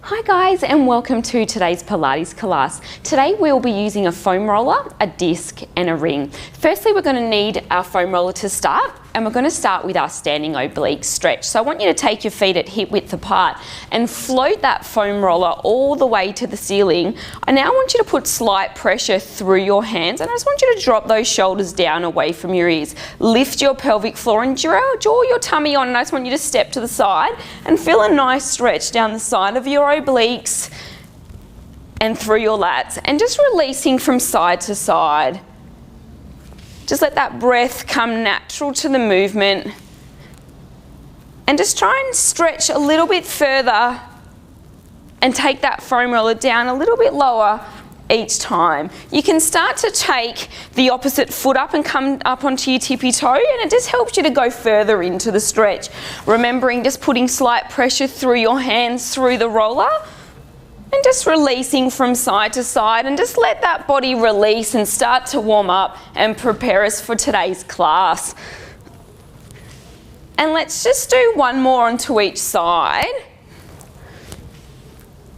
Hi guys, and welcome to today's Pilates class. Today we'll be using a foam roller, a disc and a ring. Firstly, we're going to need our foam roller to start, and we're going to start with our standing oblique stretch. So I want you to take your feet at hip width apart and float that foam roller all the way to the ceiling. I now want you to put slight pressure through your hands, and I just want you to drop those shoulders down away from your ears. Lift your pelvic floor and draw your tummy on, and I just want you to step to the side and feel a nice stretch down the side of your obliques and through your lats, and just releasing from side to side. Just let that breath come natural to the movement, and just try and stretch a little bit further and take that foam roller down a little bit lower each time. You can start to take the opposite foot up and come up onto your tippy toe, and it just helps you to go further into the stretch. Remembering just putting slight pressure through your hands through the roller and just releasing from side to side, and just let that body release and start to warm up and prepare us for today's class. And let's just do one more onto each side.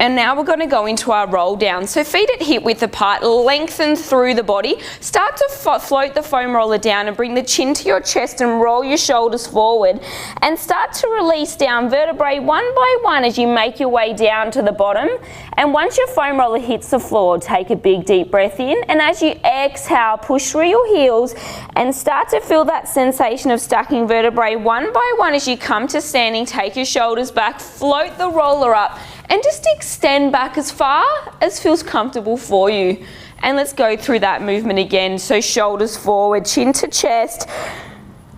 And now we're going to go into our roll down. So feet at hip width apart, lengthen through the body. Start to float the foam roller down and bring the chin to your chest and roll your shoulders forward. And start to release down vertebrae one by one as you make your way down to the bottom. And once your foam roller hits the floor, take a big deep breath in. And as you exhale, push through your heels and start to feel that sensation of stacking vertebrae one by one as you come to standing. Take your shoulders back, float the roller up, and just extend back as far as feels comfortable for you. And let's go through that movement again. So shoulders forward, chin to chest,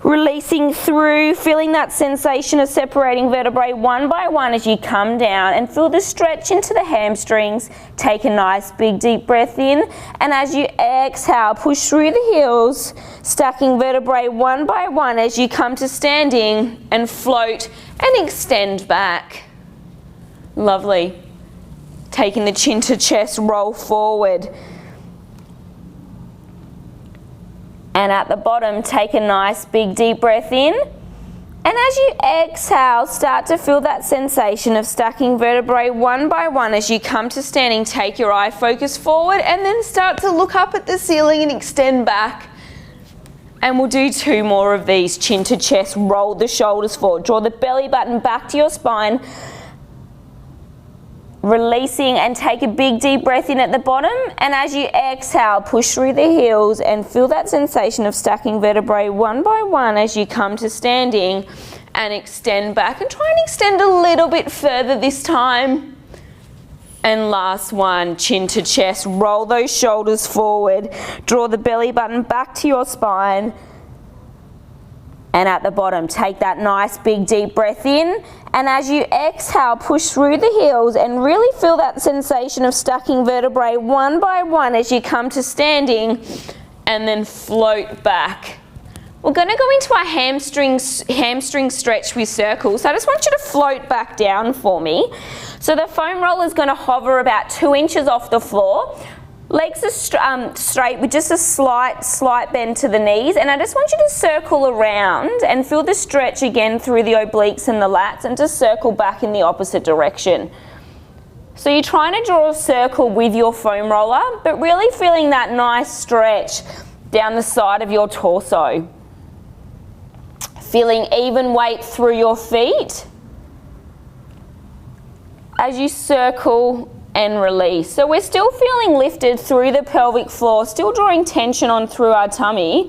releasing through, feeling that sensation of separating vertebrae one by one as you come down, and feel the stretch into the hamstrings. Take a nice big deep breath in, and as you exhale, push through the heels, stacking vertebrae one by one as you come to standing, and float and extend back. Lovely. Taking the chin to chest, roll forward. And at the bottom, take a nice big deep breath in. And as you exhale, start to feel that sensation of stacking vertebrae one by one as you come to standing. Take your eye focus forward and then start to look up at the ceiling and extend back. And we'll do two more of these. Chin to chest, roll the shoulders forward. Draw the belly button back to your spine. Releasing, and take a big deep breath in at the bottom, and as you exhale, push through the heels and feel that sensation of stacking vertebrae one by one as you come to standing, and extend back, and try and extend a little bit further this time. And last one, chin to chest, roll those shoulders forward, draw the belly button back to your spine. And at the bottom, take that nice big deep breath in, and as you exhale, push through the heels and really feel that sensation of stacking vertebrae one by one as you come to standing, and then float back. We're going to go into our hamstring stretch with circles. So I just want you to float back down for me. So the foam roller is going to hover about 2 inches off the floor. Legs are straight with just a slight bend to the knees, and I just want you to circle around and feel the stretch again through the obliques and the lats, and just circle back in the opposite direction. So you're trying to draw a circle with your foam roller, but really feeling that nice stretch down the side of your torso. Feeling even weight through your feet as you circle and release. So we're still feeling lifted through the pelvic floor, still drawing tension on through our tummy.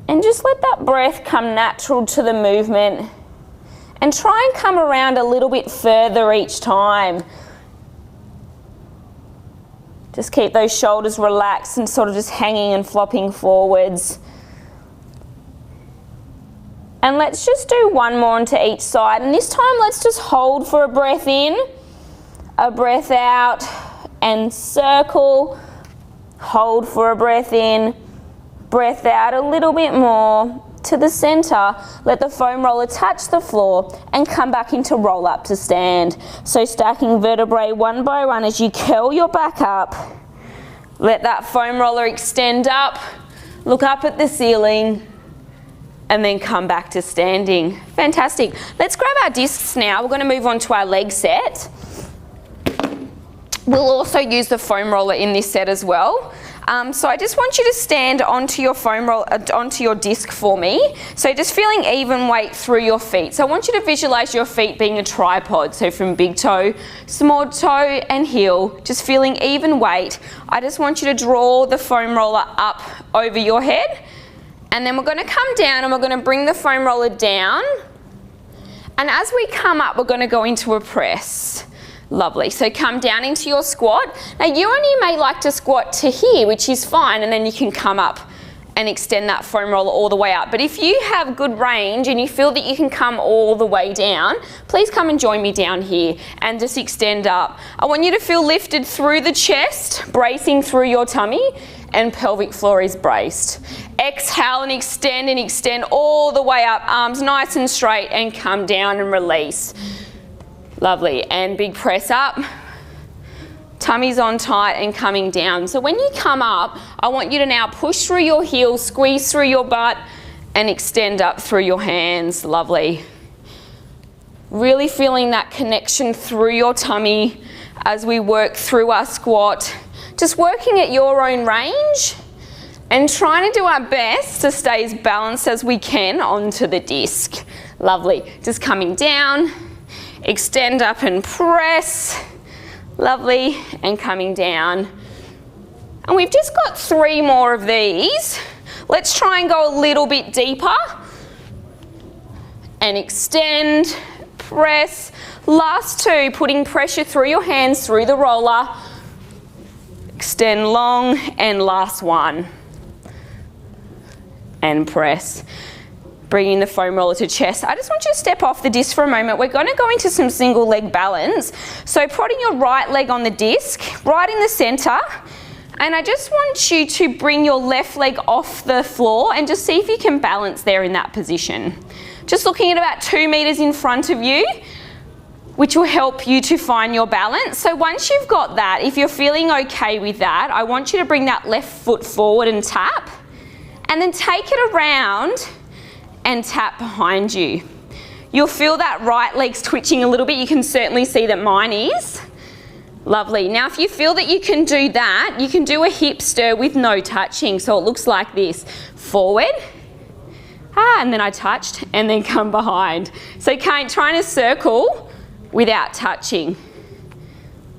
And just let that breath come natural to the movement, and try and come around a little bit further each time. Just keep those shoulders relaxed and sort of just hanging and flopping forwards. And let's just do one more onto each side, and this time let's just hold for a breath in, a breath out, and circle. Hold for a breath in, breath out a little bit more to the center. Let the foam roller touch the floor and come back into roll up to stand. So stacking vertebrae one by one as you curl your back up. Let that foam roller extend up, look up at the ceiling, and then come back to standing. Fantastic. Let's grab our discs now. We're going to move on to our leg set. We'll also use the foam roller in this set as well. So I just want you to stand onto your foam roll, onto your disc for me. So just feeling even weight through your feet. So I want you to visualize your feet being a tripod. So from big toe, small toe and heel, just feeling even weight. I just want you to draw the foam roller up over your head. And then we're going to come down and we're going to bring the foam roller down. And as we come up, we're going to go into a press. Lovely. So come down into your squat. Now you only may like to squat to here, which is fine, and then you can come up and extend that foam roller all the way up. But if you have good range and you feel that you can come all the way down, please come and join me down here and just extend up. I want you to feel lifted through the chest, bracing through your tummy, and pelvic floor is braced. Exhale and extend all the way up, arms nice and straight, and come down and release. Lovely, and big press up, tummy's on tight and coming down. So when you come up, I want you to now push through your heels, squeeze through your butt, and extend up through your hands. Lovely. Really feeling that connection through your tummy as we work through our squat. Just working at your own range and trying to do our best to stay as balanced as we can onto the disc. Lovely, just coming down. Extend up and press, lovely, and coming down. And we've just got 3 more of these. Let's try and go a little bit deeper. And extend, press. Last 2, putting pressure through your hands, through the roller. Extend long, and last 1. And press. Bringing the foam roller to chest. I just want you to step off the disc for a moment. We're going to go into some single leg balance. So putting your right leg on the disc, right in the center, and I just want you to bring your left leg off the floor and just see if you can balance there in that position. Just looking at about 2 meters in front of you, which will help you to find your balance. So once you've got that, if you're feeling okay with that, I want you to bring that left foot forward and tap, and then take it around and tap behind you. You'll feel that right leg's twitching a little bit. You can certainly see that mine is. Lovely. Now if you feel that you can do that, you can do a hip stir with no touching. So it looks like this. Forward, and then I touched, and then come behind. So trying to circle without touching.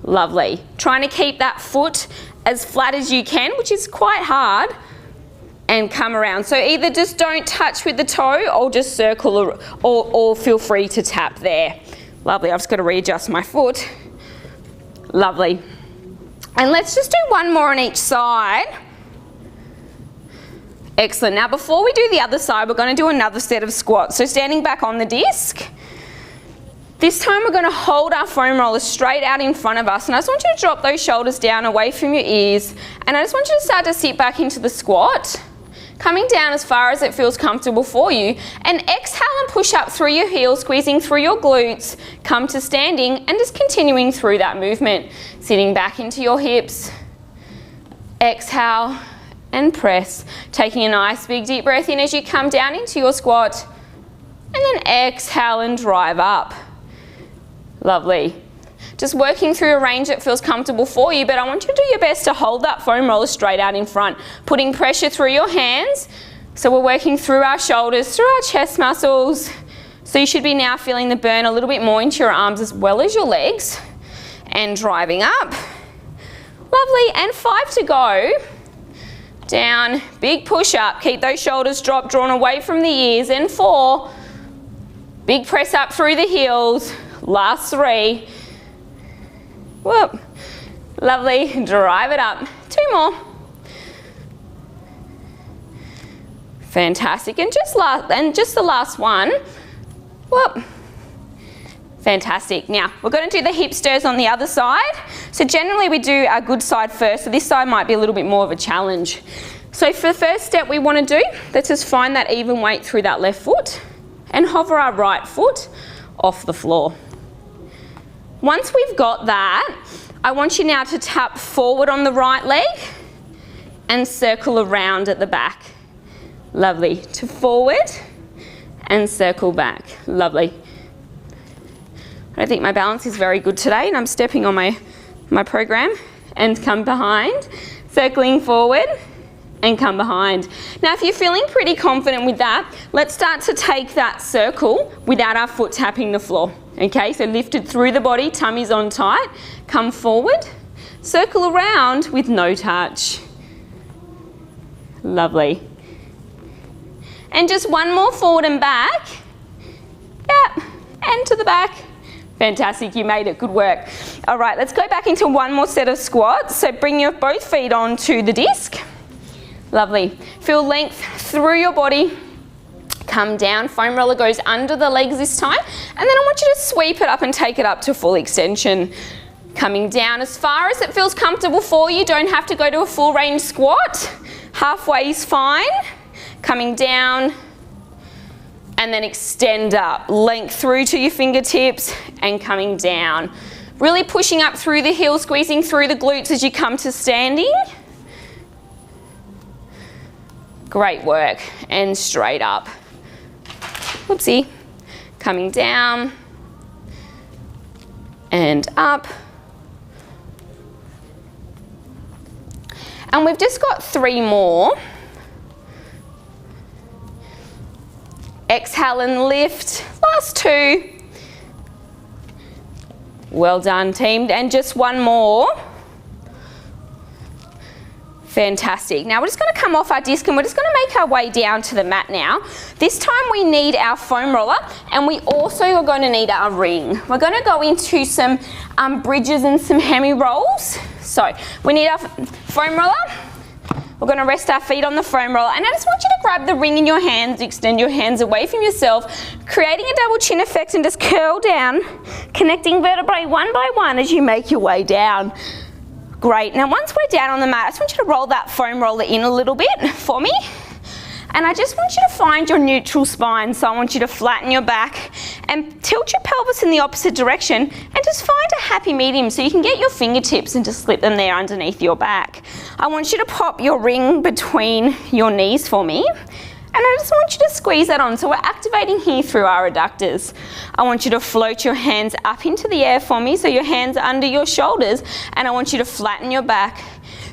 Lovely. Trying to keep that foot as flat as you can, which is quite hard, and come around. So either just don't touch with the toe or just circle, or feel free to tap there. Lovely, I've just got to readjust my foot. Lovely. And let's just do 1 more on each side. Excellent. Now before we do the other side, we're going to do another set of squats. So standing back on the disc. This time we're going to hold our foam roller straight out in front of us, and I just want you to drop those shoulders down away from your ears, and I just want you to start to sit back into the squat. Coming down as far as it feels comfortable for you, and exhale and push up through your heels, squeezing through your glutes, come to standing, and just continuing through that movement. Sitting back into your hips, exhale and press. Taking a nice big deep breath in as you come down into your squat, and then exhale and drive up. Lovely. Just working through a range that feels comfortable for you, but I want you to do your best to hold that foam roller straight out in front, putting pressure through your hands. So we're working through our shoulders, through our chest muscles. So you should be now feeling the burn a little bit more into your arms as well as your legs, and driving up. Lovely, and 5 to go. Down, big push up, keep those shoulders dropped, drawn away from the ears, and 4. Big press up through the heels, last 3. Whoop. Lovely, drive it up. 2 more. Fantastic, and just the last one. Whoop. Fantastic. Now, we're going to do the hip stirs on the other side. So generally we do our good side first, so this side might be a little bit more of a challenge. So for the first step we want to do, let's just find that even weight through that left foot and hover our right foot off the floor. Once we've got that, I want you now to tap forward on the right leg and circle around at the back. Lovely. To forward and circle back. Lovely. I don't think my balance is very good today, and I'm stepping on my program, and come behind, circling forward, and come behind. Now, if you're feeling pretty confident with that, let's start to take that circle without our foot tapping the floor. Okay, so lifted through the body, tummy's on tight, come forward, circle around with no touch. Lovely. And just one more forward and back. Yep, and to the back. Fantastic, you made it, good work. All right, let's go back into one more set of squats. So bring your both feet onto the disc. Lovely. Feel length through your body. Come down, foam roller goes under the legs this time, and then I want you to sweep it up and take it up to full extension. Coming down as far as it feels comfortable for you. Don't have to go to a full range squat. Halfway is fine. Coming down, and then extend up. Length through to your fingertips and coming down. Really pushing up through the heel, squeezing through the glutes as you come to standing. Great work. And straight up. Whoopsie. Coming down and up. And we've just got 3 more. Exhale and lift. Last 2. Well done, team. And just one more. Fantastic. Now we're just going to come off our disc and we're just going to make our way down to the mat now. This time we need our foam roller, and we also are going to need our ring. We're going to go into some bridges and some hemi rolls. So we need our foam roller. We're going to rest our feet on the foam roller, and I just want you to grab the ring in your hands, extend your hands away from yourself, creating a double chin effect, and just curl down, connecting vertebrae one by one as you make your way down. Great. Now once we're down on the mat, I just want you to roll that foam roller in a little bit for me. And I just want you to find your neutral spine. So I want you to flatten your back and tilt your pelvis in the opposite direction, and just find a happy medium so you can get your fingertips and just slip them there underneath your back. I want you to pop your ring between your knees for me. And I just want you to squeeze that on. So we're activating here through our adductors. I want you to float your hands up into the air for me, so your hands are under your shoulders, and I want you to flatten your back.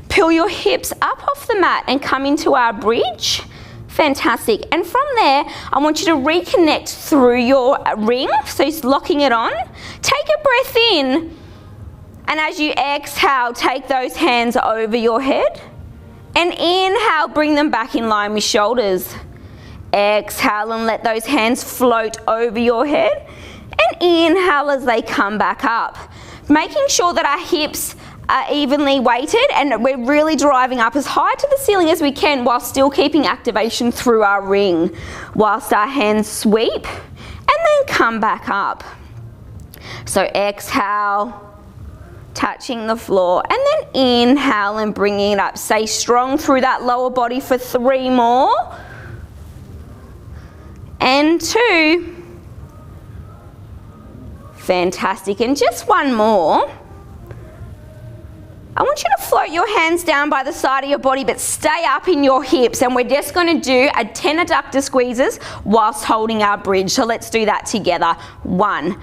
Peel your hips up off the mat and come into our bridge. Fantastic. And from there, I want you to reconnect through your ring, so it's locking it on. Take a breath in, and as you exhale, take those hands over your head. And inhale, bring them back in line with shoulders. Exhale and let those hands float over your head. And inhale as they come back up. Making sure that our hips are evenly weighted and we're really driving up as high to the ceiling as we can while still keeping activation through our ring. Whilst our hands sweep and then come back up. So exhale, touching the floor, and then inhale and bringing it up. Stay strong through that lower body for 3 more. And 2. Fantastic. And just 1 more. I want you to float your hands down by the side of your body, but stay up in your hips, and we're just going to do a 10 adductor squeezes whilst holding our bridge. So let's do that together. 1,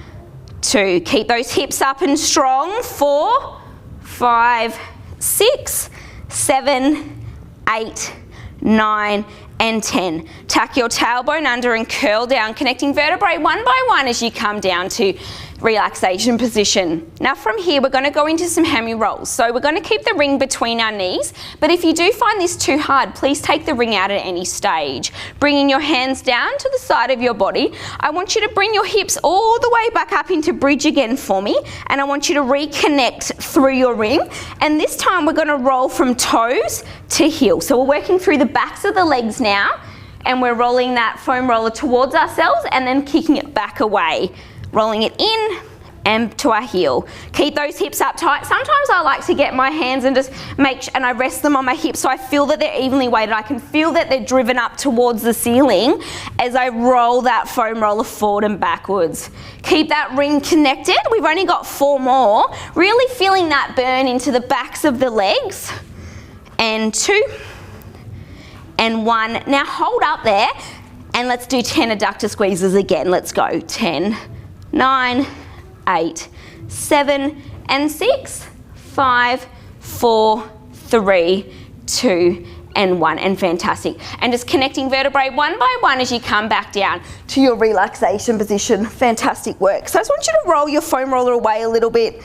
2. Keep those hips up and strong. 4, 5, 6, 7, 8, 9, and 10. Tuck your tailbone under and curl down, connecting vertebrae one by one as you come down to relaxation position. Now from here, we're going to go into some hemi rolls. So we're going to keep the ring between our knees, but if you do find this too hard, please take the ring out at any stage. Bringing your hands down to the side of your body, I want you to bring your hips all the way back up into bridge again for me, and I want you to reconnect through your ring. And this time we're going to roll from toes to heel. So we're working through the backs of the legs now, and we're rolling that foam roller towards ourselves and then kicking it back away. Rolling it in and to our heel. Keep those hips up tight. Sometimes I like to get my hands and just and I rest them on my hips so I feel that they're evenly weighted. I can feel that they're driven up towards the ceiling as I roll that foam roller forward and backwards. Keep that ring connected. We've only got 4 more. Really feeling that burn into the backs of the legs. And 2 and 1. Now hold up there And let's do 10 adductor squeezes again. Let's go. 10, 9, 8, 7, and 6, 5, 4, 3, 2, and 1, and fantastic. And just connecting vertebrae one by one as you come back down to your relaxation position. Fantastic work. So I just want you to roll your foam roller away a little bit.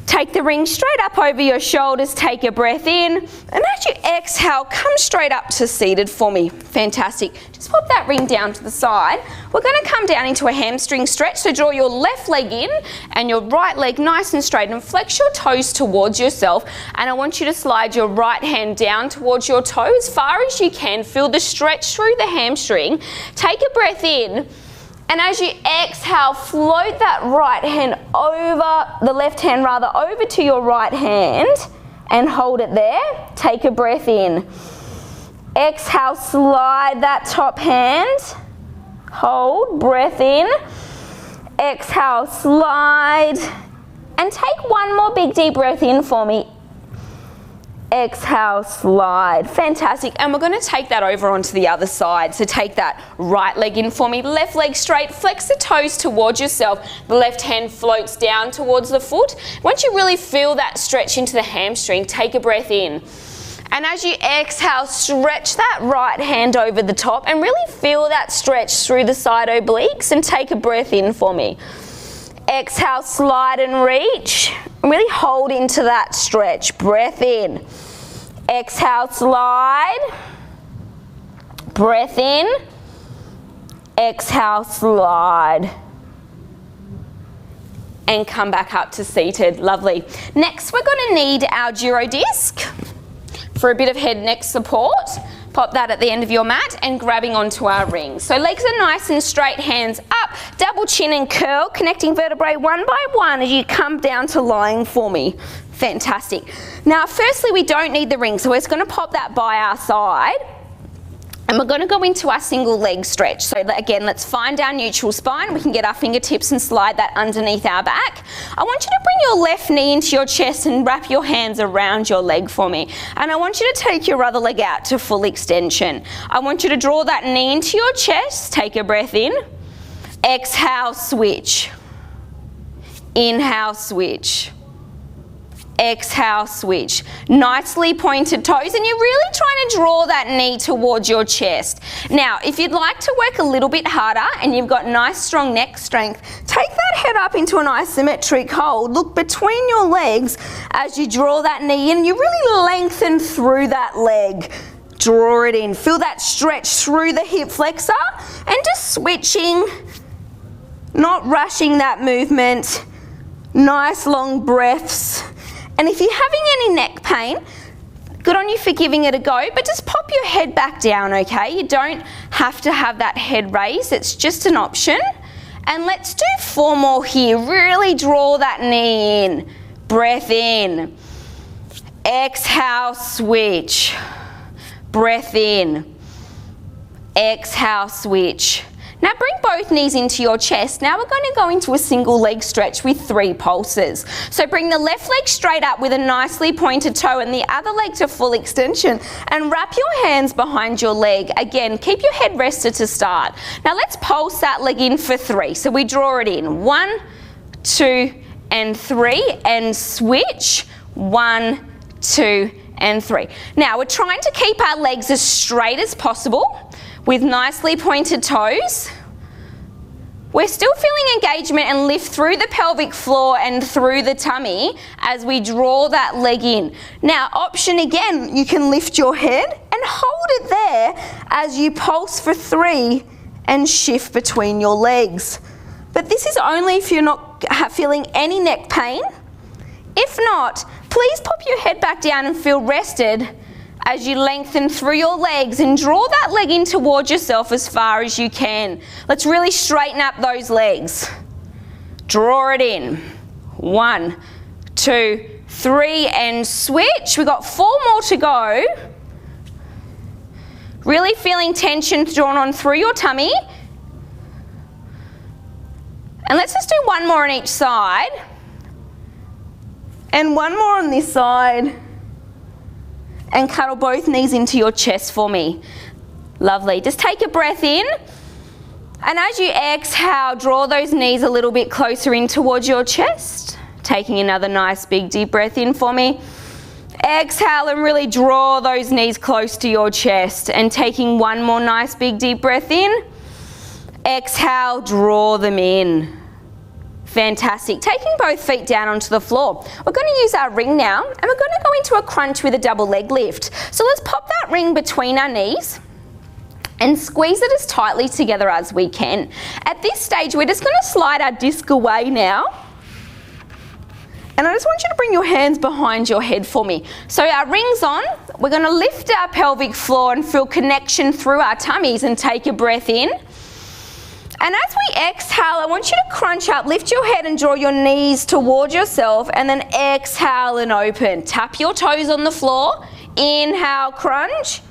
Take the ring straight up over your shoulders, take a breath in, and as you exhale, come straight up to seated for me. Fantastic. Just pop that ring down to the side. We're going to come down into a hamstring stretch, so draw your left leg in and your right leg nice and straight and flex your toes towards yourself, and I want you to slide your right hand down towards your toe as far as you can. Feel the stretch through the hamstring. Take a breath in. And as you exhale, float that right hand over, the left hand rather, over to your right hand and hold it there. Take a breath in. Exhale, slide that top hand. Hold, breath in. Exhale, slide. And take one more big deep breath in for me. Exhale, slide. Fantastic. And we're going to take that over onto the other side. So take that right leg in for me, left leg straight, flex the toes towards yourself. The left hand floats down towards the foot. Once you really feel that stretch into the hamstring, take a breath in. And as you exhale, stretch that right hand over the top and really feel that stretch through the side obliques, and take a breath in for me. Exhale, slide and reach. Really hold into that stretch. Breath in. Exhale, slide. Breath in. Exhale, slide. And come back up to seated. Lovely. Next, we're going to need our gyro disc for a bit of head neck support. Pop that at the end of your mat and grabbing onto our ring. So legs are nice and straight, hands up, double chin and curl, connecting vertebrae one by one as you come down to lying for me. Fantastic. Now, firstly, we don't need the ring, so we're just going to pop that by our side. And we're going to go into our single leg stretch. So again, let's find our neutral spine. We can get our fingertips and slide that underneath our back. I want you to bring your left knee into your chest and wrap your hands around your leg for me. And I want you to take your other leg out to full extension. I want you to draw that knee into your chest. Take a breath in. Exhale, switch. Inhale, switch. Exhale, switch. Nicely pointed toes, and you're really trying to draw that knee towards your chest. Now, if you'd like to work a little bit harder and you've got nice strong neck strength, take that head up into an isometric hold. Look between your legs as you draw that knee in. You really lengthen through that leg. Draw it in. Feel that stretch through the hip flexor, and just switching, not rushing that movement. Nice long breaths. And if you're having any neck pain, good on you for giving it a go, but just pop your head back down, okay? You don't have to have that head raised, it's just an option. And let's do 4 more here. Really draw that knee in. Breath in. Exhale, switch. Breath in. Exhale, switch. Now bring both knees into your chest. Now we're going to go into a single leg stretch with 3 pulses. So bring the left leg straight up with a nicely pointed toe and the other leg to full extension, and wrap your hands behind your leg. Again, keep your head rested to start. Now let's pulse that leg in for 3. So we draw it in. 1, 2, and 3, and switch. 1, 2, and 3. Now we're trying to keep our legs as straight as possible with nicely pointed toes. We're still feeling engagement and lift through the pelvic floor and through the tummy as we draw that leg in. Now, option again, you can lift your head and hold it there as you pulse for 3 and shift between your legs. But this is only if you're not feeling any neck pain. If not, please pop your head back down and feel rested as you lengthen through your legs and draw that leg in towards yourself as far as you can. Let's really straighten up those legs. Draw it in. 1, 2, 3, and switch. We've got 4 more to go. Really feeling tension drawn on through your tummy. And let's just do 1 more on each side. And 1 more on this side. And cuddle both knees into your chest for me. Lovely. Just take a breath in. And as you exhale, draw those knees a little bit closer in towards your chest. Taking another nice big deep breath in for me. Exhale and really draw those knees close to your chest. And taking one more nice big deep breath in. Exhale, draw them in. Fantastic. Taking both feet down onto the floor. We're going to use our ring now and we're going to go into a crunch with a double leg lift. So let's pop that ring between our knees and squeeze it as tightly together as we can. At this stage, we're just going to slide our disc away now. And I just want you to bring your hands behind your head for me. So our ring's on. We're going to lift our pelvic floor and feel connection through our tummies and take a breath in. And as we exhale, I want you to crunch up, lift your head and draw your knees towards yourself and then exhale and open. Tap your toes on the floor. Inhale, crunch.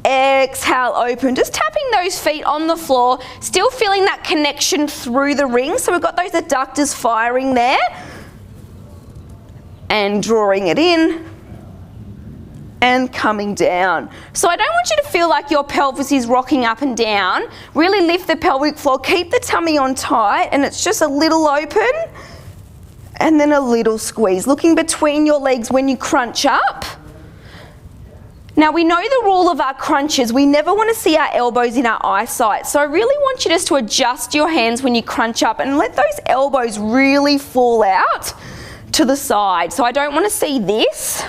Exhale, open. Just tapping those feet on the floor, still feeling that connection through the ring. So we've got those adductors firing there. And drawing it in. And coming down. So I don't want you to feel like your pelvis is rocking up and down. Really lift the pelvic floor, keep the tummy on tight, and it's just a little open and then a little squeeze. Looking between your legs when you crunch up. Now we know the rule of our crunches. We never want to see our elbows in our eyesight. So I really want you just to adjust your hands when you crunch up and let those elbows really fall out to the side. So I don't want to see this.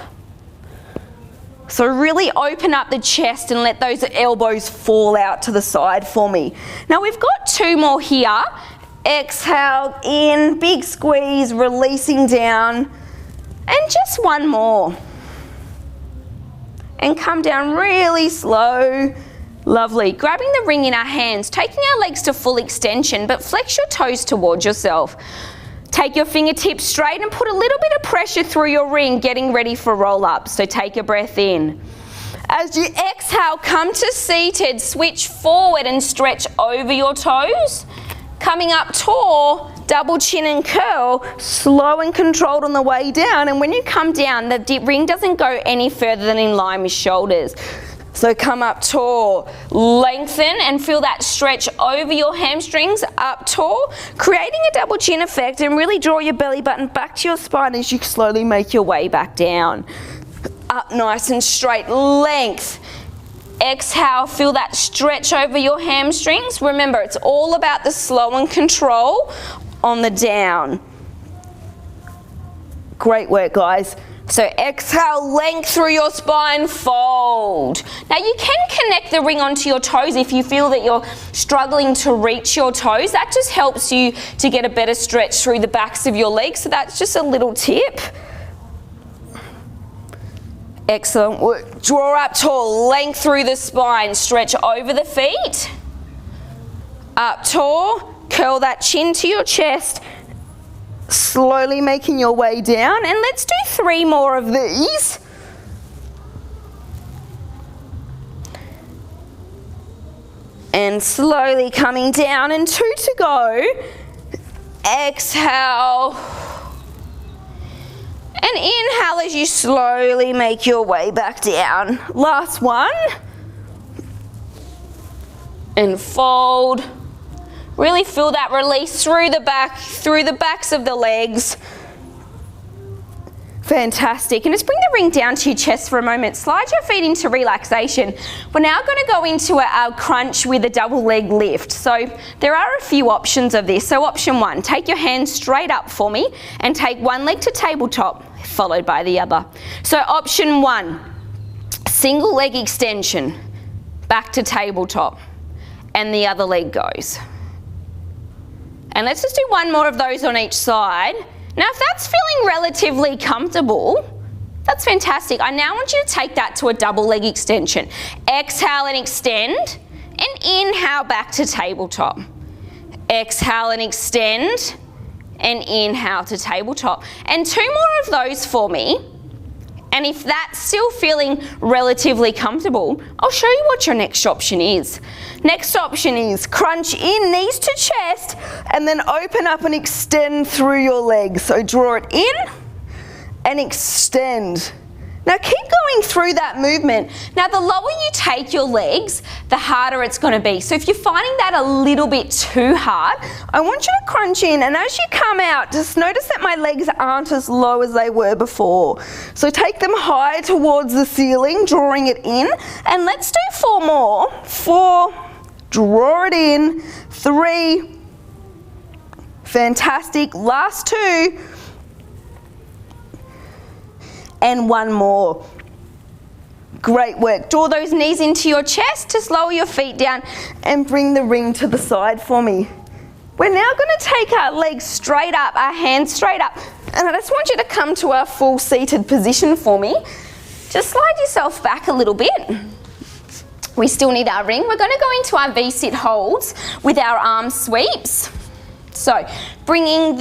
So really open up the chest and let those elbows fall out to the side for me. Now we've got two more here. Exhale in, big squeeze, releasing down. And just one more. And come down really slow. Lovely. Grabbing the ring in our hands, taking our legs to full extension, but flex your toes towards yourself. Take your fingertips straight and put a little bit of pressure through your ring, getting ready for roll up. So take a breath in. As you exhale, come to seated, switch forward and stretch over your toes. Coming up tall, double chin and curl, slow and controlled on the way down. And when you come down, the ring doesn't go any further than in line with shoulders. So come up tall, lengthen and feel that stretch over your hamstrings, up tall, creating a double chin effect, and really draw your belly button back to your spine as you slowly make your way back down. Up nice and straight, length. Exhale, feel that stretch over your hamstrings. Remember, it's all about the slow and control on the down. Great work, guys. So exhale, length through your spine, fold. Now you can connect the ring onto your toes if you feel that you're struggling to reach your toes. That just helps you to get a better stretch through the backs of your legs. So that's just a little tip. Excellent work. Draw up tall, length through the spine, stretch over the feet. Up tall, curl that chin to your chest. Slowly making your way down, and let's do 3 more of these. And slowly coming down, and 2 to go. Exhale. And inhale as you slowly make your way back down. Last one. And fold. Really feel that release through the back, through the backs of the legs. Fantastic. And just bring the ring down to your chest for a moment. Slide your feet into relaxation. We're now going to go into our crunch with a double leg lift. So there are a few options of this. So option 1, take your hands straight up for me and take one leg to tabletop, followed by the other. So option 1, single leg extension, back to tabletop, and the other leg goes. And let's just do one more of those on each side. Now if that's feeling relatively comfortable, that's fantastic. I now want you to take that to a double leg extension. Exhale and extend, and inhale back to tabletop. Exhale and extend, and inhale to tabletop. And 2 more of those for me. And if that's still feeling relatively comfortable, I'll show you what your next option is. Next option is crunch in, knees to chest, and then open up and extend through your legs. So draw it in and extend. Now keep going through that movement. Now the lower you take your legs, the harder it's going to be. So if you're finding that a little bit too hard, I want you to crunch in, and as you come out, just notice that my legs aren't as low as they were before. So take them high towards the ceiling, drawing it in, and let's do 4 more. 4, draw it in, 3, fantastic, last 2, and 1 more. Great work. Draw those knees into your chest, just lower your feet down and bring the ring to the side for me. We're now going to take our legs straight up, our hands straight up, and I just want you to come to our full seated position for me. Just slide yourself back a little bit. We still need our ring. We're going to go into our V-sit holds with our arm sweeps. So bringing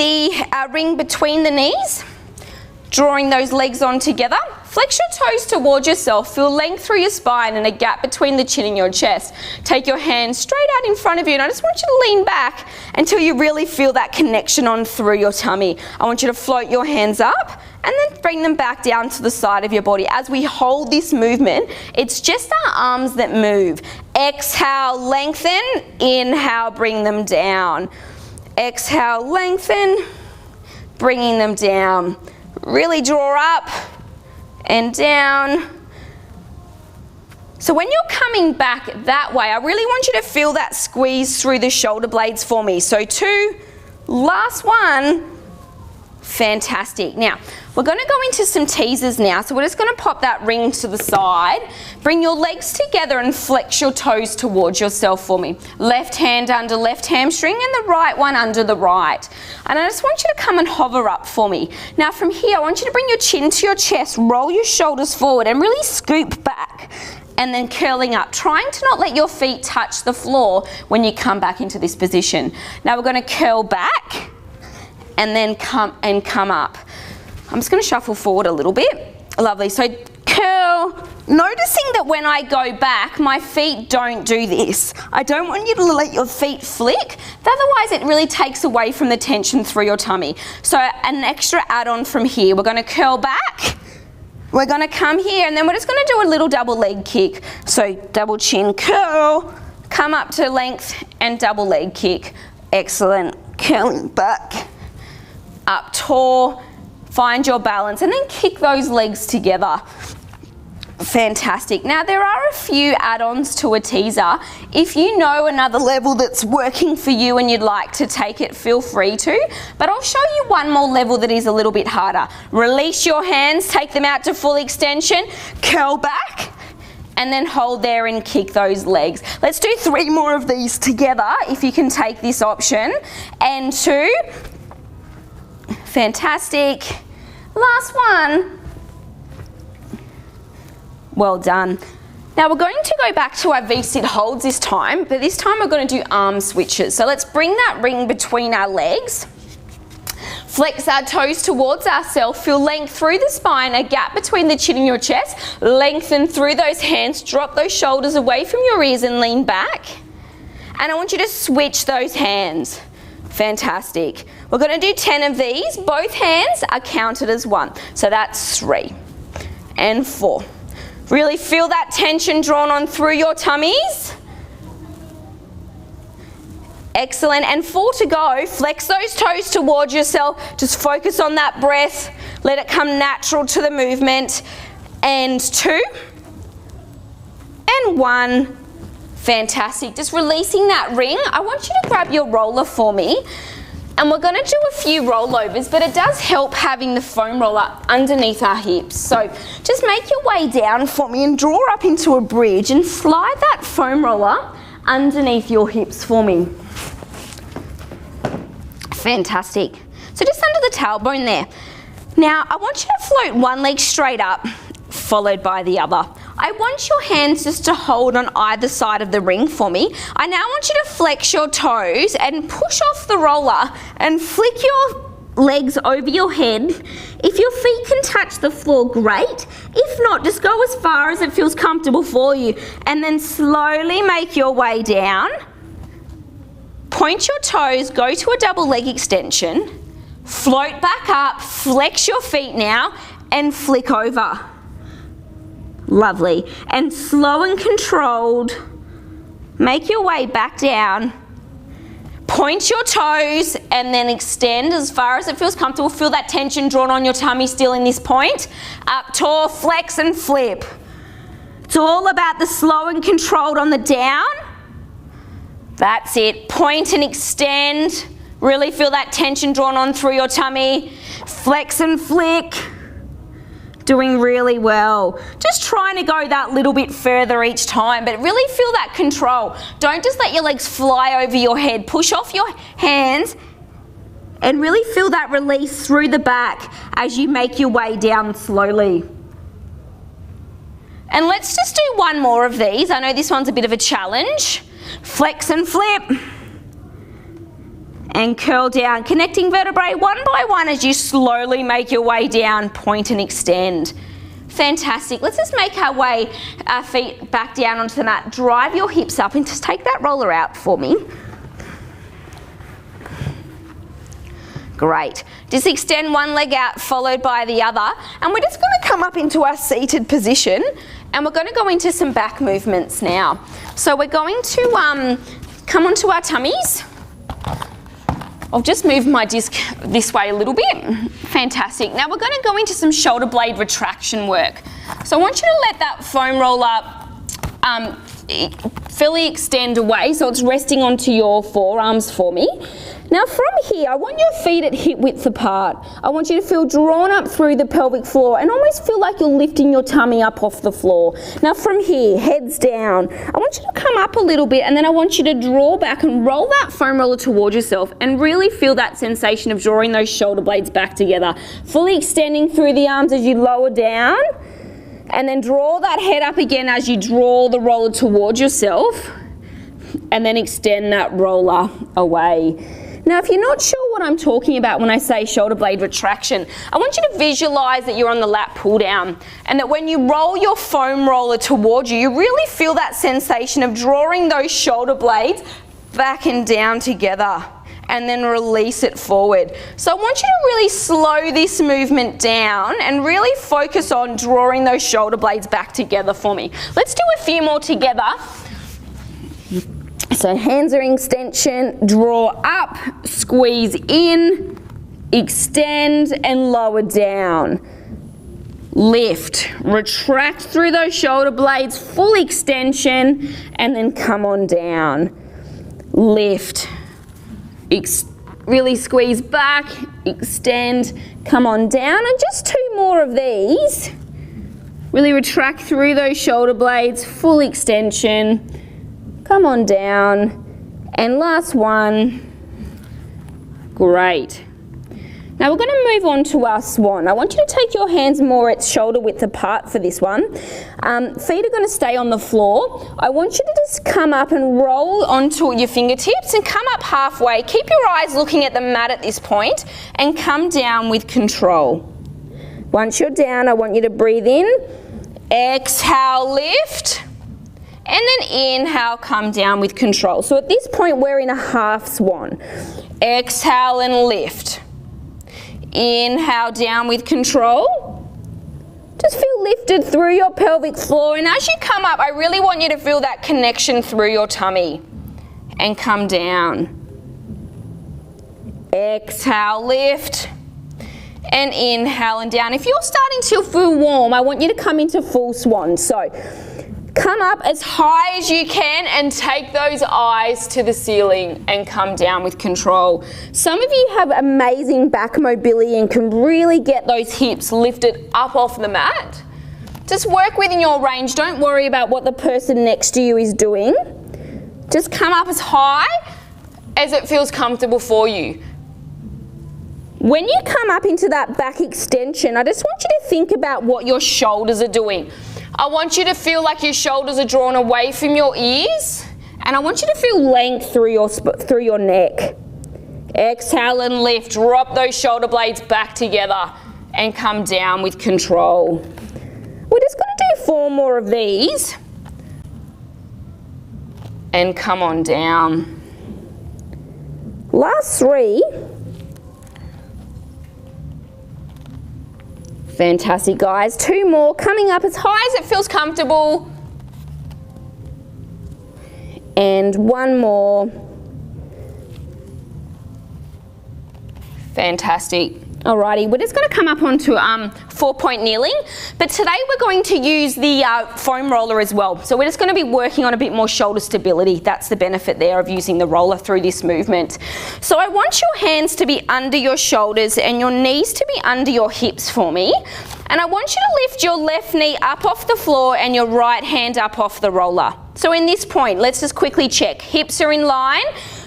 our ring between the knees, drawing those legs on together. Flex your toes towards yourself, feel length through your spine and a gap between the chin and your chest. Take your hands straight out in front of you, and I just want you to lean back until you really feel that connection on through your tummy. I want you to float your hands up and then bring them back down to the side of your body. As we hold this movement, it's just our arms that move. Exhale, lengthen. Inhale, bring them down. Exhale, lengthen, bringing them down. Really draw up and down. So when you're coming back that way, I really want you to feel that squeeze through the shoulder blades for me. So 2, last 1. Fantastic. Now, we're going to go into some teasers now. So we're just going to pop that ring to the side. Bring your legs together and flex your toes towards yourself for me. Left hand under left hamstring and the right one under the right. And I just want you to come and hover up for me. Now from here, I want you to bring your chin to your chest, roll your shoulders forward and really scoop back. And then curling up, trying to not let your feet touch the floor when you come back into this position. Now we're going to curl back and then come up. I'm just going to shuffle forward a little bit. Lovely. So curl, noticing that when I go back, my feet don't do this. I don't want you to let your feet flick. Otherwise, it really takes away from the tension through your tummy. So an extra add-on from here. We're going to curl back. We're going to come here, and then we're just going to do a little double leg kick. So double chin curl, come up to length, and double leg kick. Excellent. Curling back, up tall, find your balance, and then kick those legs together. Fantastic. Now there are a few add-ons to a teaser. If you know another level that's working for you and you'd like to take it, feel free to. But I'll show you one more level that is a little bit harder. Release your hands, take them out to full extension, curl back, and then hold there and kick those legs. Let's do 3 more of these together if you can take this option. And 2. Fantastic. Last one. Well done. Now we're going to go back to our V-sit holds this time, but this time we're going to do arm switches. So let's bring that ring between our legs. Flex our toes towards ourselves, feel length through the spine, a gap between the chin and your chest. Lengthen through those hands, drop those shoulders away from your ears and lean back. And I want you to switch those hands. Fantastic. We're going to do 10 of these. Both hands are counted as 1. So that's 3 and 4. Really feel that tension drawn on through your tummies. Excellent. And 4 to go. Flex those toes towards yourself. Just focus on that breath. Let it come natural to the movement. And 2 and 1. Fantastic. Just releasing that ring. I want you to grab your roller for me. And we're going to do a few rollovers, but it does help having the foam roller underneath our hips. So just make your way down for me and draw up into a bridge and slide that foam roller underneath your hips for me. Fantastic. So just under the tailbone there. Now I want you to float one leg straight up, followed by the other. I want your hands just to hold on either side of the ring for me. I now want you to flex your toes and push off the roller and flick your legs over your head. If your feet can touch the floor, great. If not, just go as far as it feels comfortable for you. And then slowly make your way down. Point your toes, go to a double leg extension. Float back up, flex your feet now and flick over. Lovely. And slow and controlled, make your way back down. Point your toes and then extend as far as it feels comfortable. Feel that tension drawn on your tummy still in this point. Up tall, flex and flip. It's all about the slow and controlled on the down. That's it. Point and extend. Really feel that tension drawn on through your tummy. Flex and flick. Doing really well. Just trying to go that little bit further each time, but really feel that control. Don't just let your legs fly over your head. Push off your hands and really feel that release through the back as you make your way down slowly. And let's just do one more of these. I know this one's a bit of a challenge. Flex and flip. And curl down, connecting vertebrae one by one as you slowly make your way down, point and extend. Fantastic. Let's just make our feet back down onto the mat. Drive your hips up and just take that roller out for me. Great. Just extend one leg out followed by the other, and we're just going to come up into our seated position and we're going to go into some back movements now. So we're going to come onto our tummies. I'll just move my disc this way a little bit. Fantastic. Now we're going to go into some shoulder blade retraction work. So I want you to let that foam roller fully extend away so it's resting onto your forearms for me. Now from here, I want your feet at hip width apart. I want you to feel drawn up through the pelvic floor and almost feel like you're lifting your tummy up off the floor. Now from here, heads down, I want you to come up a little bit and then I want you to draw back and roll that foam roller towards yourself and really feel that sensation of drawing those shoulder blades back together. Fully extending through the arms as you lower down and then draw that head up again as you draw the roller towards yourself and then extend that roller away. Now, if you're not sure what I'm talking about when I say shoulder blade retraction, I want you to visualize that you're on the lat pull down and that when you roll your foam roller towards you, you really feel that sensation of drawing those shoulder blades back and down together and then release it forward. So I want you to really slow this movement down and really focus on drawing those shoulder blades back together for me. Let's do a few more together. So hands are in extension, draw up, squeeze in, extend and lower down. Lift, retract through those shoulder blades, full extension and then come on down. Lift, really squeeze back, extend, come on down, and just two more of these. Really retract through those shoulder blades, full extension. Come on down, and last one. Great. Now we're going to move on to our swan. I want you to take your hands more at shoulder width apart for this one. Feet are going to stay on the floor. I want you to just come up and roll onto your fingertips and come up halfway. Keep your eyes looking at the mat at this point and come down with control. Once you're down, I want you to breathe in, exhale, lift. And then inhale, come down with control. So at this point, we're in a half swan. Exhale and lift. Inhale, down with control. Just feel lifted through your pelvic floor. And as you come up, I really want you to feel that connection through your tummy. And come down. Exhale, lift. And inhale and down. If you're starting to feel warm, I want you to come into full swan. So come up as high as you can and take those eyes to the ceiling and come down with control. Some of you have amazing back mobility and can really get those hips lifted up off the mat. Just work within your range. Don't worry about what the person next to you is doing. Just come up as high as it feels comfortable for you. When you come up into that back extension, I just want you to think about what your shoulders are doing. I want you to feel like your shoulders are drawn away from your ears, and I want you to feel length through your neck. Exhale and lift. Drop those shoulder blades back together and come down with control. We're just going to do 4 more of these. And come on down. Last 3. Fantastic, guys. 2 more, coming up as high as it feels comfortable. And 1 more. Fantastic. Alrighty, we're just going to come up onto 4-point kneeling, but today we're going to use the foam roller as well. So we're just going to be working on a bit more shoulder stability. That's the benefit there of using the roller through this movement. So I want your hands to be under your shoulders and your knees to be under your hips for me. And I want you to lift your left knee up off the floor and your right hand up off the roller. So in this point, let's just quickly check. Hips are in line.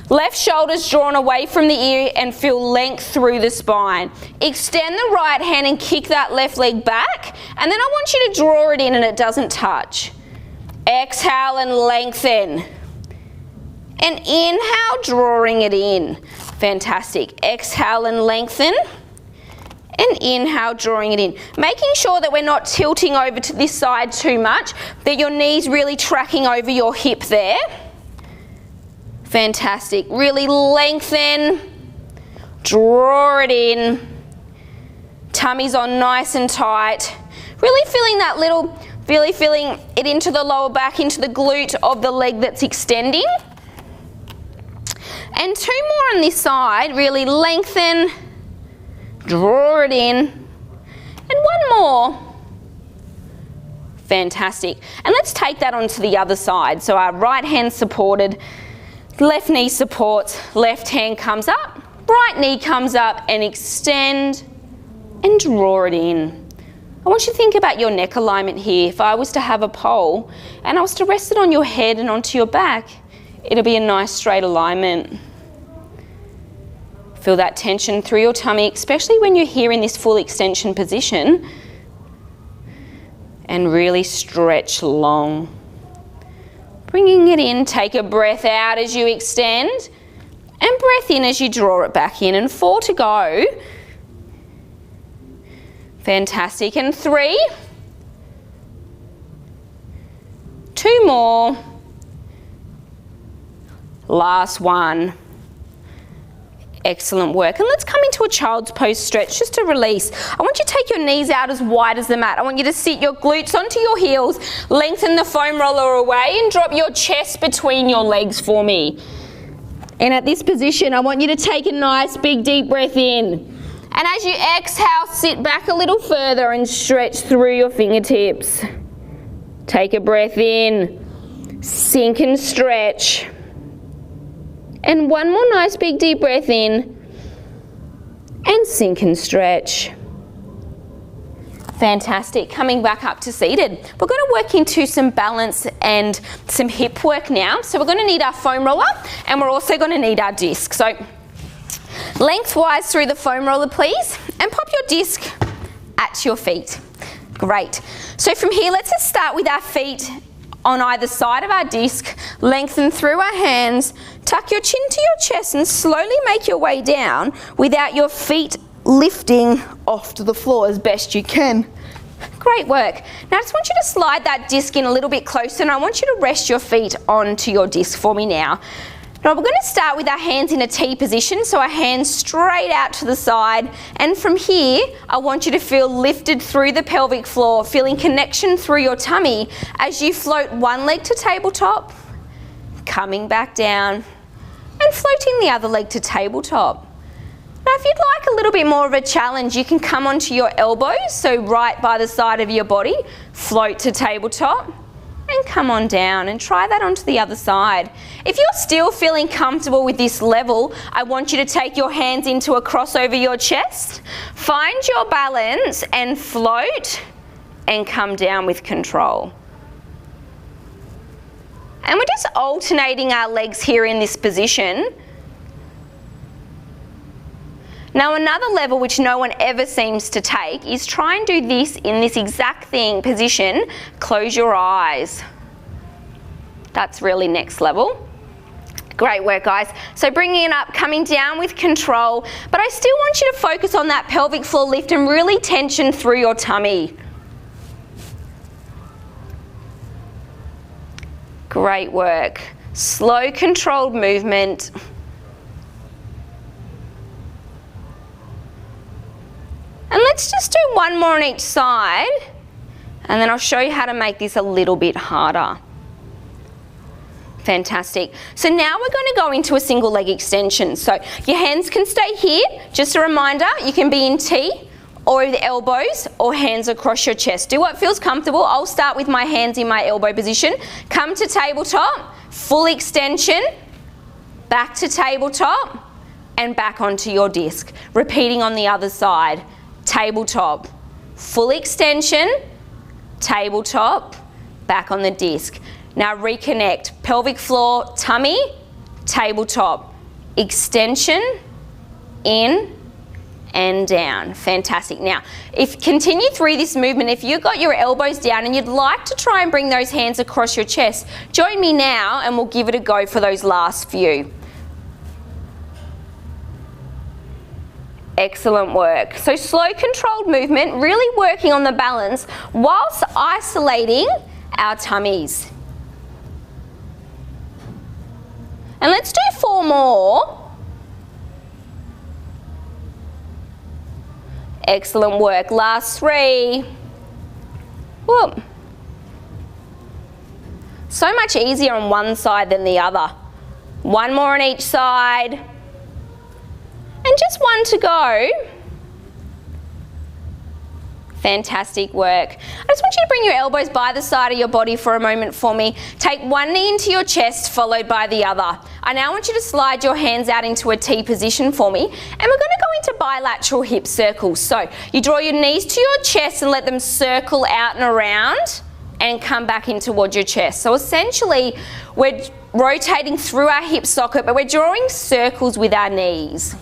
Left shoulder's drawn away from the ear and feel length through the spine. Extend the right hand and kick that left leg back. And then I want you to draw it in and it doesn't touch. Exhale and lengthen. And inhale, drawing it in. Fantastic. Exhale and lengthen. And inhale, drawing it in. Making sure that we're not tilting over to this side too much, that your knee's really tracking over your hip there. Fantastic. Really lengthen, draw it in, tummy's on nice and tight. Really feeling that really feeling it into the lower back, into the glute of the leg that's extending. And 2 more on this side, really lengthen, draw it in, and 1 more. Fantastic. And let's take that onto the other side. So our right hand supported, left knee supports, left hand comes up, right knee comes up and extend and draw it in. I want you to think about your neck alignment here. If I was to have a pole and I was to rest it on your head and onto your back, it'll be a nice straight alignment. Feel that tension through your tummy, especially when you're here in this full extension position. And really stretch long. Bringing it in, take a breath out as you extend and breath in as you draw it back in, and 4 to go. Fantastic, and 3, 2 more, last one. Excellent work. And let's come into a child's pose stretch just to release. I want you to take your knees out as wide as the mat. I want you to sit your glutes onto your heels, lengthen the foam roller away and drop your chest between your legs for me. And at this position, I want you to take a nice big deep breath in. And as you exhale, sit back a little further and stretch through your fingertips. Take a breath in, sink and stretch. And 1 more nice big deep breath in and sink and stretch. Fantastic. Coming back up to seated. We're going to work into some balance and some hip work now. So we're going to need our foam roller and we're also going to need our disc. So lengthwise through the foam roller, please, and pop your disc at your feet. Great. So from here, let's just start with our feet on either side of our disc, lengthen through our hands, tuck your chin to your chest and slowly make your way down without your feet lifting off to the floor as best you can. Great work. Now I just want you to slide that disc in a little bit closer and I want you to rest your feet onto your disc for me now. Now we're going to start with our hands in a T position, so our hands straight out to the side, and from here I want you to feel lifted through the pelvic floor, feeling connection through your tummy as you float one leg to tabletop, coming back down and floating the other leg to tabletop. Now if you'd like a little bit more of a challenge, you can come onto your elbows, so right by the side of your body, float to tabletop and come on down, and try that onto the other side. If you're still feeling comfortable with this level, I want you to take your hands into a cross over your chest, find your balance and float and come down with control. And we're just alternating our legs here in this position. Now another level which no one ever seems to take is try and do this in this exact position. Close your eyes. That's really next level. Great work, guys. So bringing it up, coming down with control, but I still want you to focus on that pelvic floor lift and really tension through your tummy. Great work. Slow, controlled movement. And let's let's just do one more on each side, and then I'll show you how to make this a little bit harder. Fantastic. So now we're going to go into a single leg extension. So your hands can stay here. Just a reminder, you can be in T or with elbows or hands across your chest. Do what feels comfortable. I'll start with my hands in my elbow position. Come to tabletop, full extension, back to tabletop, and back onto your disc. Repeating on the other side. Tabletop, full extension, tabletop, back on the disc. Now reconnect, pelvic floor, tummy, tabletop, extension, in and down. Fantastic. Now, if continue through this movement, if you've got your elbows down and you'd like to try and bring those hands across your chest, join me now and we'll give it a go for those last few. Excellent work. So slow controlled movement, really working on the balance whilst isolating our tummies. And let's do 4 more. Excellent work. Last 3. Whoop. So much easier on one side than the other. 1 more on each side. And just 1 to go. Fantastic work. I just want you to bring your elbows by the side of your body for a moment for me. Take one knee into your chest, followed by the other. I now want you to slide your hands out into a T position for me, and we're going to go into bilateral hip circles. So you draw your knees to your chest and let them circle out and around and come back in towards your chest. So essentially, we're rotating through our hip socket, but we're drawing circles with our knees.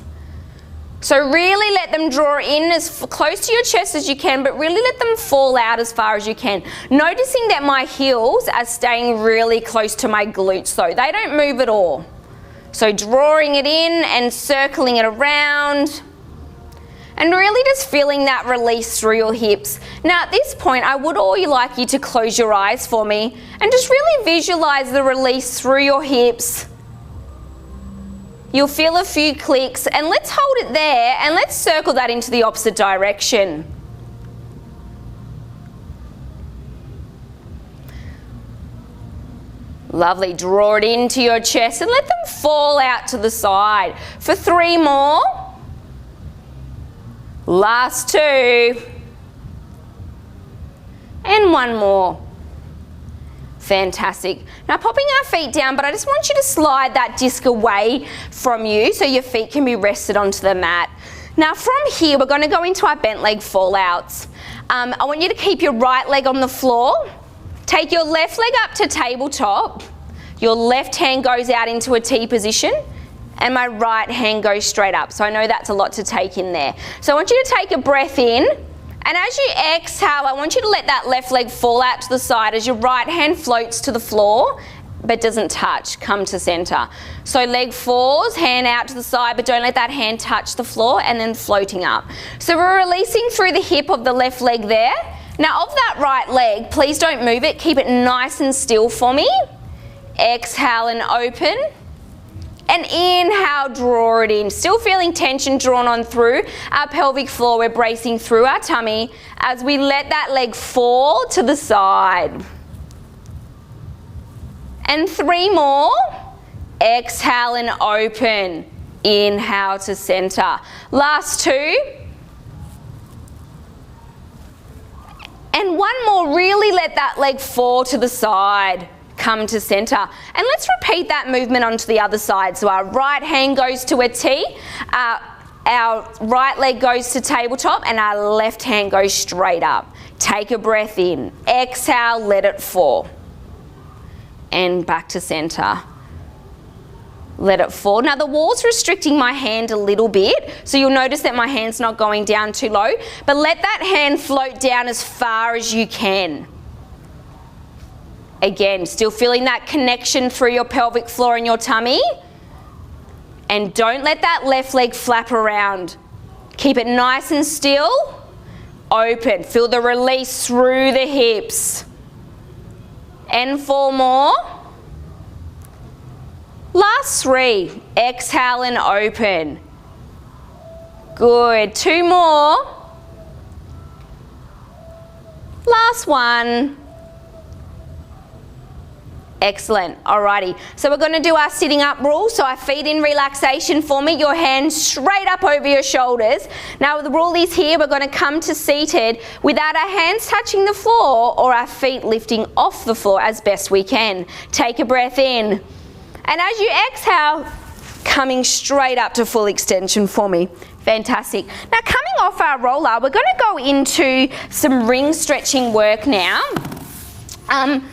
So really let them draw in as close to your chest as you can, but really let them fall out as far as you can. Noticing that my heels are staying really close to my glutes though. They don't move at all. So drawing it in and circling it around. And really just feeling that release through your hips. Now at this point, I would like you to close your eyes for me and just really visualize the release through your hips. You'll feel a few clicks, and let's hold it there and let's circle that into the opposite direction. Lovely, draw it into your chest and let them fall out to the side. For 3 more. Last 2. And 1 more. Fantastic. Now popping our feet down, but I just want you to slide that disc away from you so your feet can be rested onto the mat. Now from here, we're going to go into our bent leg fallouts. I want you to keep your right leg on the floor. Take your left leg up to tabletop. Your left hand goes out into a T position and my right hand goes straight up. So I know that's a lot to take in there. So I want you to take a breath in. And as you exhale, I want you to let that left leg fall out to the side as your right hand floats to the floor but doesn't touch. Come to center. So leg falls, hand out to the side, but don't let that hand touch the floor, and then floating up. So we're releasing through the hip of the left leg there. Now of that right leg, please don't move it. Keep it nice and still for me. Exhale and open. And inhale, draw it in. Still feeling tension drawn on through our pelvic floor. We're bracing through our tummy as we let that leg fall to the side. And 3 more. Exhale and open. Inhale to center. Last 2. And 1 more. Really let that leg fall to the side. Come to center. And let's repeat that movement onto the other side. So our right hand goes to a T, our right leg goes to tabletop, and our left hand goes straight up. Take a breath in. Exhale, let it fall. And back to center. Let it fall. Now the wall's restricting my hand a little bit, so you'll notice that my hand's not going down too low, but let that hand float down as far as you can. Again, still feeling that connection through your pelvic floor and your tummy. And don't let that left leg flap around. Keep it nice and still. Open. Feel the release through the hips. And 4 more. Last 3. Exhale and open. Good. 2 more. Last one. Excellent. Alrighty. So we're going to do our sitting up rule. So our feet in relaxation for me. Your hands straight up over your shoulders. Now the rule is here. We're going to come to seated without our hands touching the floor or our feet lifting off the floor as best we can. Take a breath in. And as you exhale, coming straight up to full extension for me. Fantastic. Now coming off our roller, we're going to go into some ring stretching work now. I'm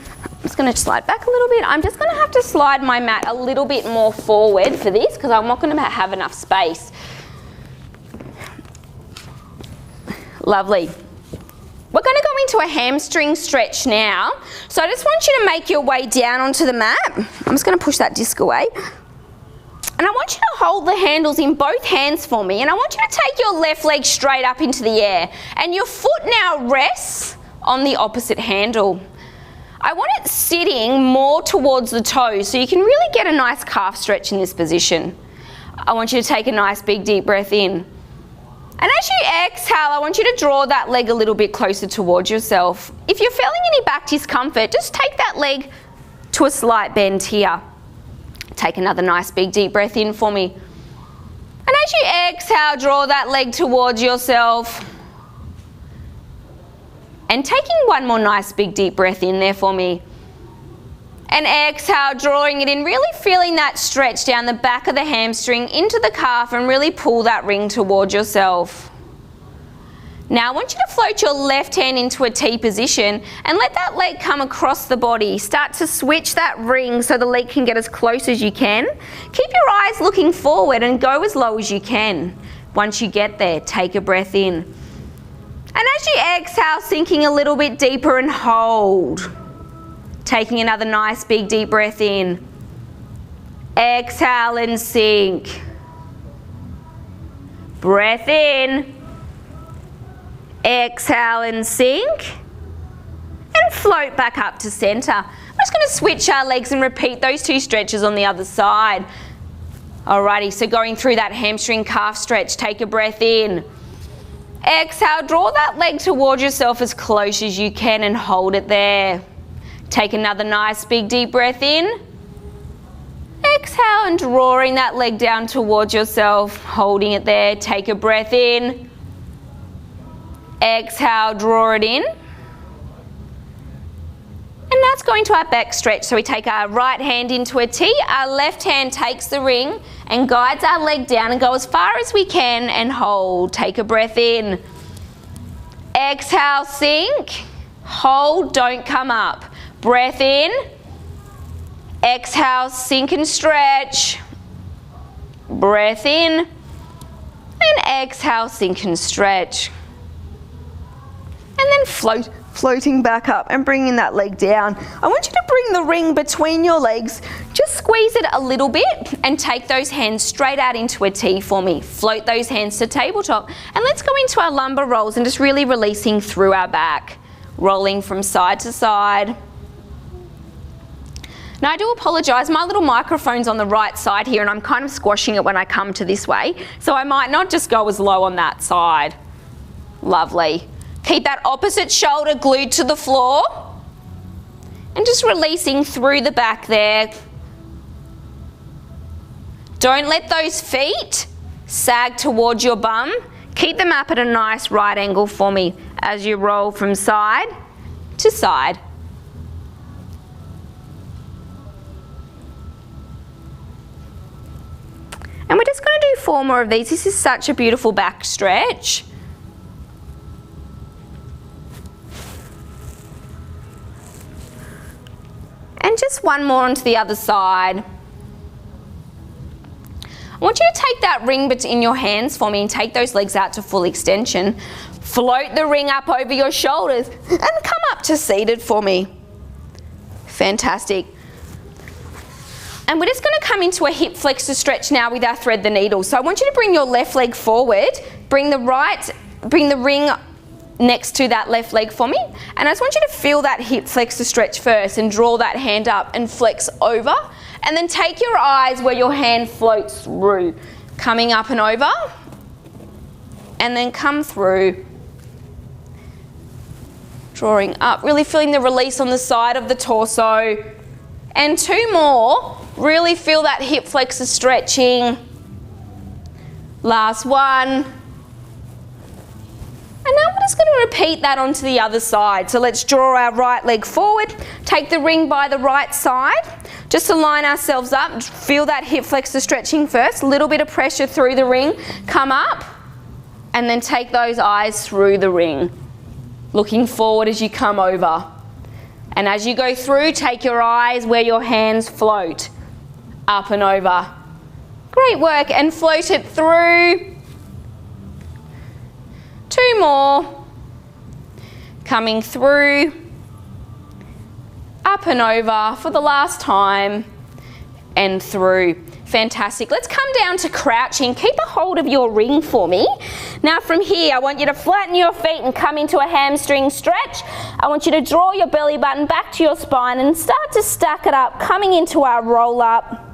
just going to slide back a little bit. I'm just going to have to slide my mat a little bit more forward for this because I'm not going to have enough space. Lovely. We're going to go into a hamstring stretch now. So I just want you to make your way down onto the mat. I'm just going to push that disc away. And I want you to hold the handles in both hands for me. And I want you to take your left leg straight up into the air. And your foot now rests on the opposite handle. I want it sitting more towards the toes so you can really get a nice calf stretch in this position. I want you to take a nice big deep breath in. And as you exhale, I want you to draw that leg a little bit closer towards yourself. If you're feeling any back discomfort, just take that leg to a slight bend here. Take another nice big deep breath in for me. And as you exhale, draw that leg towards yourself. And taking one more nice big deep breath in there for me. And exhale, drawing it in, really feeling that stretch down the back of the hamstring into the calf and really pull that ring towards yourself. Now I want you to float your left hand into a T position and let that leg come across the body. Start to switch that ring so the leg can get as close as you can. Keep your eyes looking forward and go as low as you can. Once you get there, take a breath in. And as you exhale, sinking a little bit deeper and hold. Taking another nice big deep breath in. Exhale and sink. Breath in. Exhale and sink. And float back up to center. I'm just going to switch our legs and repeat those two stretches on the other side. Alrighty, so going through that hamstring calf stretch, take a breath in. Exhale, draw that leg towards yourself as close as you can and hold it there. Take another nice big deep breath in. Exhale and drawing that leg down towards yourself, holding it there. Take a breath in. Exhale, draw it in. And that's going to our back stretch. So we take our right hand into a T, our left hand takes the ring and guides our leg down and go as far as we can and hold. Take a breath in. Exhale, sink. Hold, don't come up. Breath in. Exhale, sink and stretch. Breath in. And exhale, sink and stretch. And then floating back up and bringing that leg down. I want you to bring the ring between your legs. Just squeeze it a little bit and take those hands straight out into a T for me. Float those hands to tabletop. And let's go into our lumbar rolls and just really releasing through our back. Rolling from side to side. Now I do apologise, my little microphone's on the right side here and I'm kind of squashing it when I come to this way. So I might not just go as low on that side. Lovely. Keep that opposite shoulder glued to the floor. And just releasing through the back there. Don't let those feet sag towards your bum. Keep them up at a nice right angle for me as you roll from side to side. And we're just going to do 4 more of these. This is such a beautiful back stretch. And just 1 more onto the other side. I want you to take that ring in your hands for me and take those legs out to full extension. Float the ring up over your shoulders and come up to seated for me. Fantastic. And we're just going to come into a hip flexor stretch now with our thread the needle. So I want you to bring your left leg forward, bring the ring next to that left leg for me. And I just want you to feel that hip flexor stretch first and draw that hand up and flex over. And then take your eyes where your hand floats through. Coming up and over. And then come through. Drawing up, really feeling the release on the side of the torso. And 2 more. Really feel that hip flexor stretching. Last one. And now we're just going to repeat that onto the other side. So let's draw our right leg forward, take the ring by the right side, just to line ourselves up. Feel that hip flexor stretching first, a little bit of pressure through the ring, come up, and then take those eyes through the ring, looking forward as you come over. And as you go through, take your eyes where your hands float, up and over. Great work, and float it through. 2 more. Coming through, up and over for the last time, and through. Fantastic. Let's come down to crouching. Keep a hold of your ring for me. Now from here, I want you to flatten your feet and come into a hamstring stretch. I want you to draw your belly button back to your spine and start to stack it up, coming into our roll up.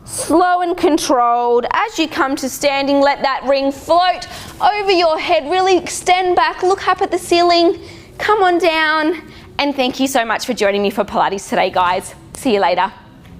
Slow and controlled. As you come to standing, let that ring float over your head. Really extend back, look up at the ceiling, come on down. And thank you so much for joining me for Pilates today, guys. See you later.